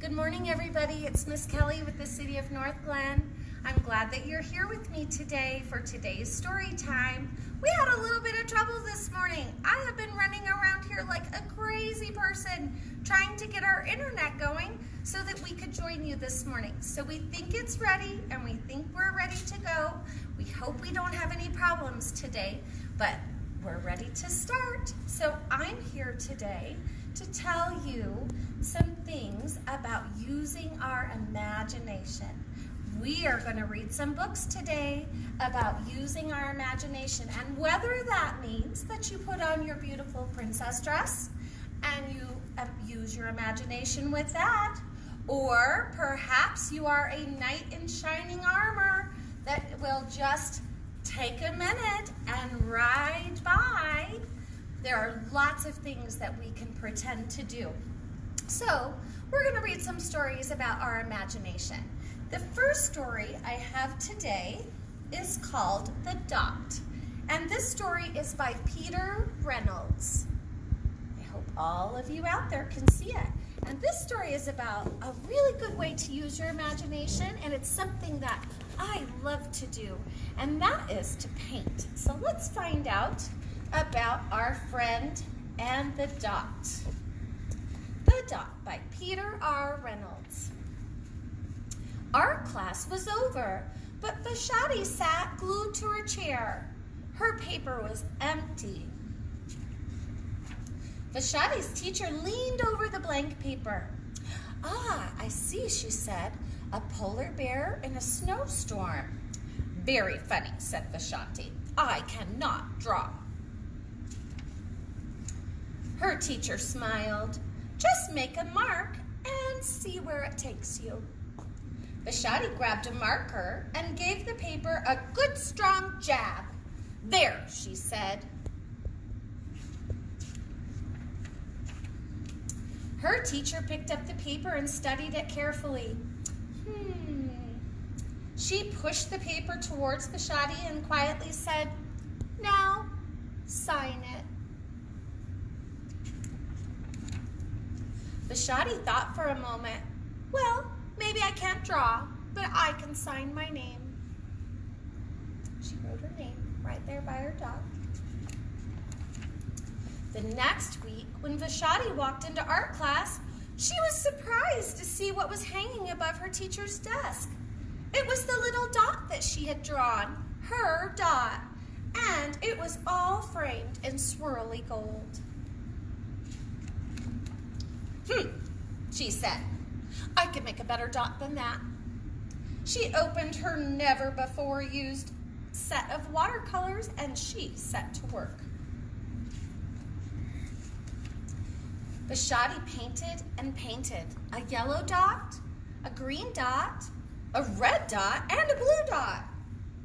Good morning, everybody. It's Miss Kelly with the City of North Glen. I'm glad that you're here with me today for today's story time. We had a little bit of trouble this morning. I have been running around here like a crazy person trying to get our internet going so that we could join you this morning. So we think it's ready and we think we're ready to go. We hope we don't have any problems today, but we're ready to start. So I'm here today to tell you some things about using our imagination. We are going to read some books today about using our imagination, and whether that means that you put on your beautiful princess dress and you use your imagination with that, or perhaps you are a knight in shining armor that will just take a minute and ride by. There are lots of things that we can pretend to do. So we're going to read some stories about our imagination. The first story I have today is called The Dot, and this story is by Peter Reynolds. I hope all of you out there can see it. And this story is about a really good way to use your imagination, and it's something that I love to do, and that is to paint. So let's find out about our friend and the dot. The Dot by Peter R. Reynolds. Art class was over, but Vashti sat glued to her chair. Her paper was empty. Vashti's teacher leaned over the blank paper. "Ah, I see," she said, "a polar bear in a snowstorm." "Very funny," said Vashti. "I cannot draw." Her teacher smiled. "Just make a mark and see where it takes you." Vashti grabbed a marker and gave the paper a good strong jab. "There," she said. Her teacher picked up the paper and studied it carefully. She pushed the paper towards Vashti and quietly said, "Now, sign it." Vashti thought for a moment. "Well, maybe I can't draw, but I can sign my name." She wrote her name right there by her dot. The next week, when Vashti walked into art class, she was surprised to see what was hanging above her teacher's desk. It was the little dot that she had drawn, her dot, and it was all framed in swirly gold. She said, "I could make a better dot than that." She opened her never-before-used set of watercolors and she set to work. Vashti painted and painted. A yellow dot, a green dot, a red dot, and a blue dot.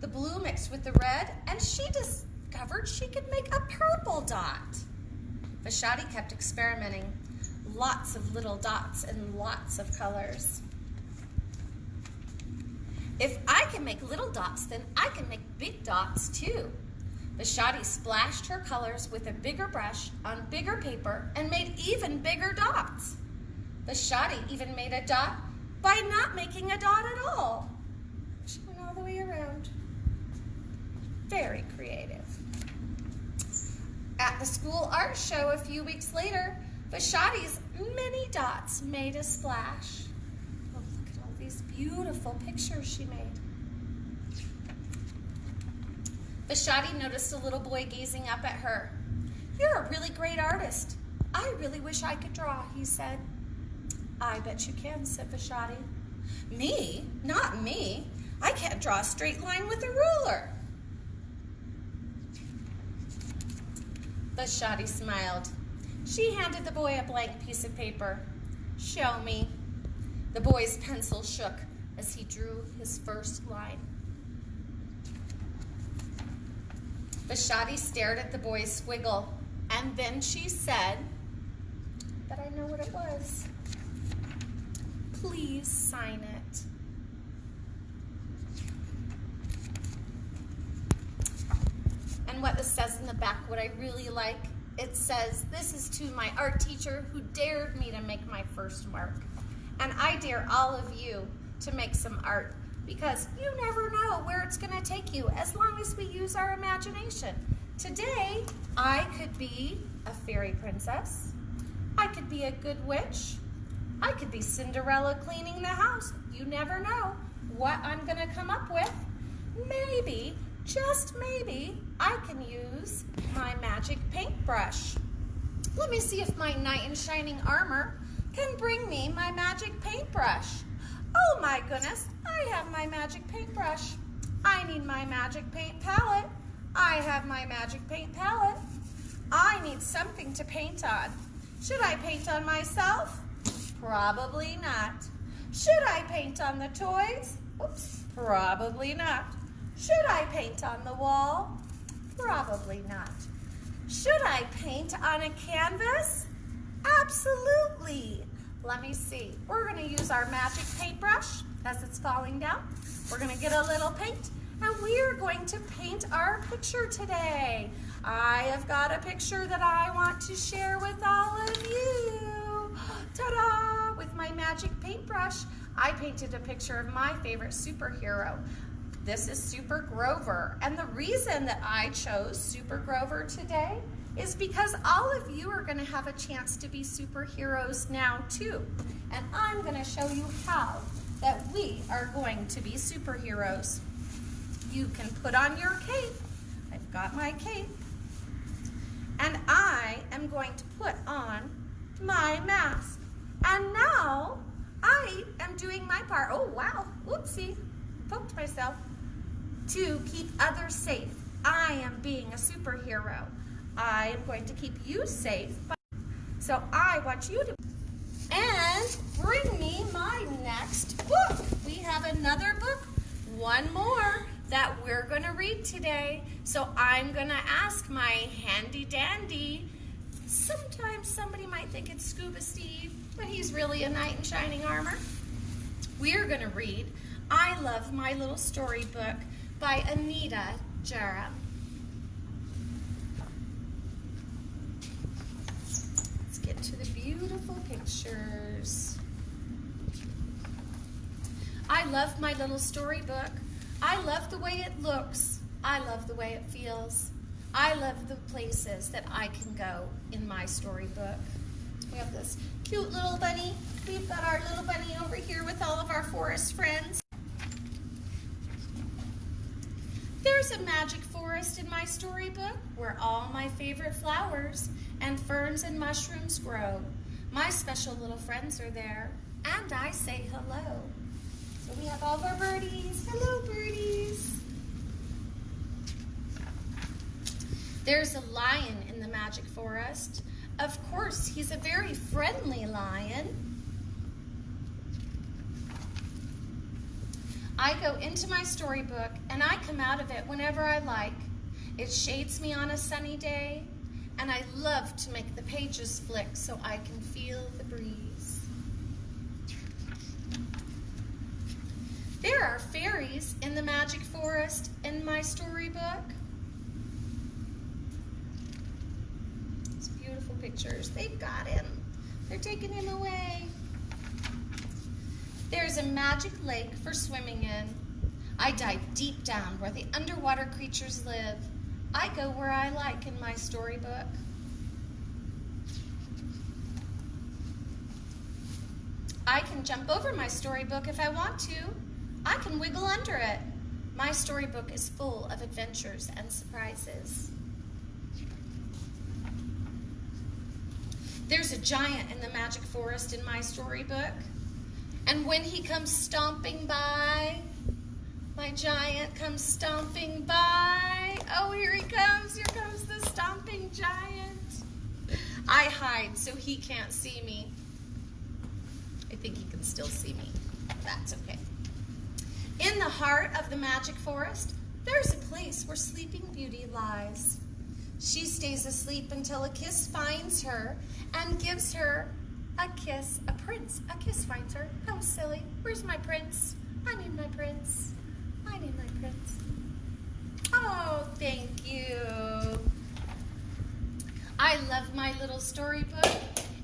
The blue mixed with the red, and she discovered she could make a purple dot. Vashti kept experimenting. Lots of little dots and lots of colors. "If I can make little dots, then I can make big dots too." Vashti splashed her colors with a bigger brush on bigger paper and made even bigger dots. Vashti even made a dot by not making a dot at all. She went all the way around. Very creative. At the school art show a few weeks later, Vashti's many dots made a splash. Oh, look at all these beautiful pictures she made. Vashti noticed a little boy gazing up at her. "You're a really great artist. I really wish I could draw," he said. "I bet you can," said Vashti. "Me? Not me. I can't draw a straight line with a ruler." Vashti smiled. She handed the boy a blank piece of paper. "Show me." The boy's pencil shook as he drew his first line. Vashti stared at the boy's squiggle, and then she said, "But I know what it was. Please sign it." And what this says in the back, what I really like, it says, "This is to my art teacher who dared me to make my first mark." And I dare all of you to make some art because you never know where it's going to take you as long as we use our imagination. Today, I could be a fairy princess. I could be a good witch. I could be Cinderella cleaning the house. You never know what I'm going to come up with. Maybe, just maybe, I can use my magic paintbrush. Let me see if my knight in shining armor can bring me my magic paintbrush. Oh my goodness, I have my magic paintbrush. I need my magic paint palette. I have my magic paint palette. I need something to paint on. Should I paint on myself? Probably not. Should I paint on the toys? Oops, probably not. Should I paint on the wall? Probably not. Should I paint on a canvas? Absolutely. Let me see. We're going to use our magic paintbrush as it's falling down. We're going to get a little paint and we are going to paint our picture today. I have got a picture that I want to share with all of you. Ta-da! With my magic paintbrush, I painted a picture of my favorite superhero. This is Super Grover, and the reason that I chose Super Grover today is because all of you are going to have a chance to be superheroes now too. And I'm going to show you how that we are going to be superheroes. You can put on your cape. I've got my cape. And I am going to put on my mask. And now I am doing my part. Oh, wow. Whoopsie. Poked myself. To keep others safe. I am being a superhero. I am going to keep you safe. So I want you to and bring me my next book. We have another book, one more that we're going to read today. So I'm going to ask my handy dandy. Sometimes somebody might think it's Scuba Steve, but he's really a knight in shining armor. We're going to read I Love My Little Storybook by Anita Jara. Let's get to the beautiful pictures. I love my little storybook. I love the way it looks. I love the way it feels. I love the places that I can go in my storybook. We have this cute little bunny. We've got our little bunny over here with all of our forest friends. There's a magic forest in my storybook where all my favorite flowers and ferns and mushrooms grow. My special little friends are there, and I say hello. So we have all of our birdies. Hello, birdies. There's a lion in the magic forest. Of course, he's a very friendly lion. I go into my storybook and I come out of it whenever I like. It shades me on a sunny day, and I love to make the pages flick so I can feel the breeze. There are fairies in the magic forest in my storybook. These beautiful pictures. They've got him. They're taking him away. There's a magic lake for swimming in. I dive deep down where the underwater creatures live. I go where I like in my storybook. I can jump over my storybook if I want to. I can wiggle under it. My storybook is full of adventures and surprises. There's a giant in the magic forest in my storybook. And when he comes stomping by, my giant comes stomping by. Oh, here he comes. Here comes the stomping giant. I hide so he can't see me. I think he can still see me. That's okay. In the heart of the magic forest, there's a place where Sleeping Beauty lies. She stays asleep until a kiss finds her and gives her a kiss. A prince. A kiss finds her. Oh, silly. Where's my prince? I need my prince. I need my prince. Oh, thank you. I love my little storybook.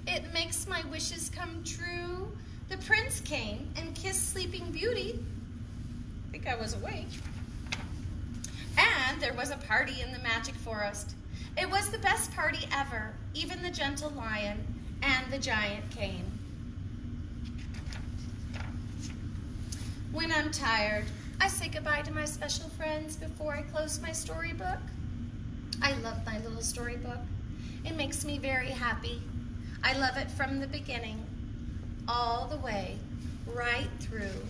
It makes my wishes come true. The prince came and kissed Sleeping Beauty. I think I was awake. And there was a party in the magic forest. It was the best party ever. Even the gentle lion and the giant came. When I'm tired, I say goodbye to my special friends before I close my storybook. I love my little storybook. It makes me very happy. I love it from the beginning, all the way, right through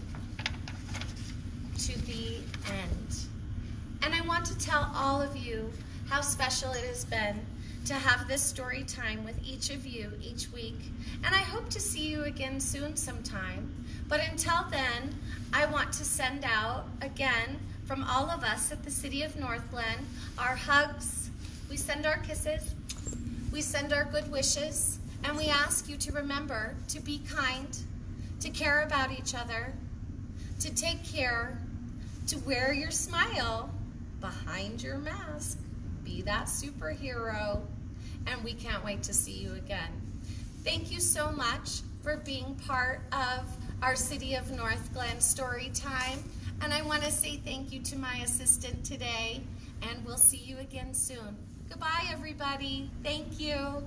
to the end. And I want to tell all of you how special it has been to have this story time with each of you each week. And I hope to see you again soon sometime. But until then, I want to send out, again, from all of us at the City of North Glen, our hugs. We send our kisses. We send our good wishes. And we ask you to remember to be kind, to care about each other, to take care, to wear your smile behind your mask. Be that superhero. And we can't wait to see you again. Thank you so much for being part of our City of North Glen story time. And I want to say thank you to my assistant today, and we'll see you again soon. Goodbye, everybody. Thank you.